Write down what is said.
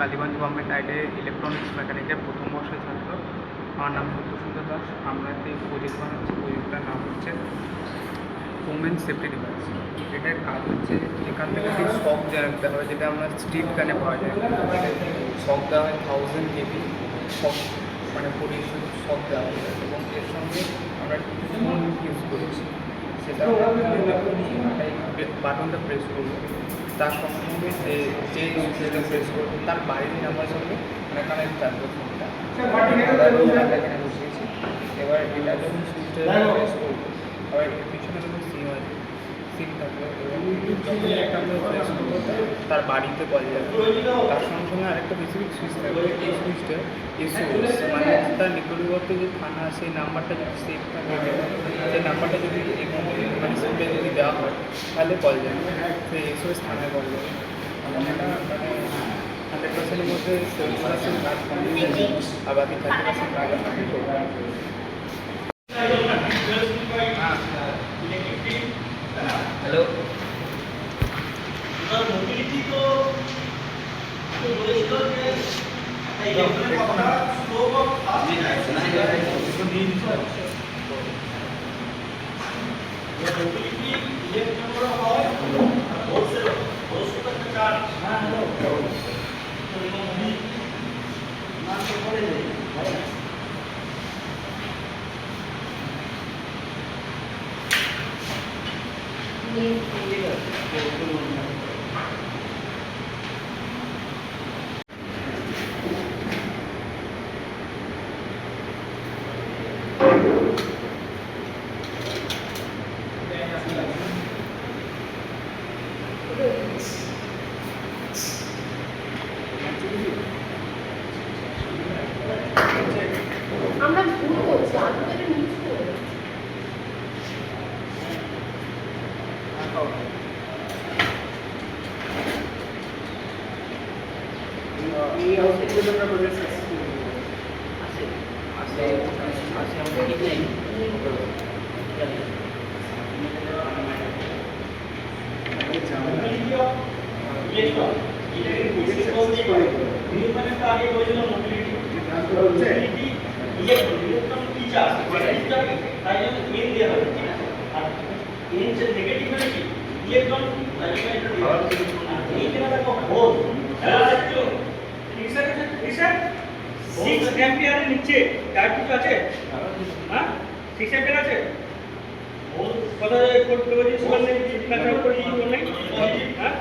Kaliganj government ITI electronics মেকানিকের প্রথম বর্ষের ছাত্র। আমার নাম সত্যসুন্দর দাস। আমরা একটি প্রজেক্ট বানাচ্ছি। প্রজেক্টটার নাম হচ্ছে ওমেন সেফটি ডিভাইস। এটার কাজ হচ্ছে এখান থেকে একটি শক দেওয়া হয়, যেটা আমরা স্ট্রিট গানে পাওয়া যায়। শক দেওয়া হয় 1000 কেবি শক, মানে পরিবেশন শক দেওয়া হয়, এবং এর সঙ্গে আমরা ফোন ইউজ করেছি। সেটা বাটনটা প্রেস করবো, তার সঙ্গে সঙ্গে যে সুইচটা প্রেস করবো তার বাইরের নাম্বার সঙ্গে মানে কানেক্ট থাকবে ফোনটা। এখানে বসিয়েছি। এবার এটা যখন সুইচটা প্রেস করবো, আবার এর পিছনে যখন সিম আছে, সিম থাকবে, এবং যখন একটা আমরা প্রেস করবো তার বাড়িতে কল যাবে। তার সঙ্গে সঙ্গে আরেকটা বেসিক সুইচ থাকবে। এই সুইচটা এসওএস, মানে তার নিকটবর্তী যে থানা, সেই নাম্বারটা যদি সেভ থাকে, সেই নাম্বারটা যদি মানে সেভে যদি দেওয়া হয়, তাহলে কল যাবে, সেই এসওএস থানায় কল যাবে। এটা মানে 100%-এর মধ্যে 70% কাজ কমপ্লিট হয়েছে, আর বাকি 30% কাজ কমপ্লিট হবে। হ্যালো, মোবিলিটি তো বলেছিল যে ইলেকট্রনের কথা slope of fast mobility electron হয় হোলসেল একটা চার্জ। হ্যাঁ, হ্যালো, তো মোবিলিটি না তো করে দেয়। আমরা ভুল করছি, আমি তো এটা নিউজ করে এই আউটপুট আমরা প্রজেক্ট সাকসেসফুল আছে আছে আছে আমরা ঠিক নেই। নিচে তার কিছু আছে, হ্যাঁ 6 অ্যাম্পিয়ার আছে। কথা কোড করে দিয়েছি, মানে কাজ করে দিই, হ্যাঁ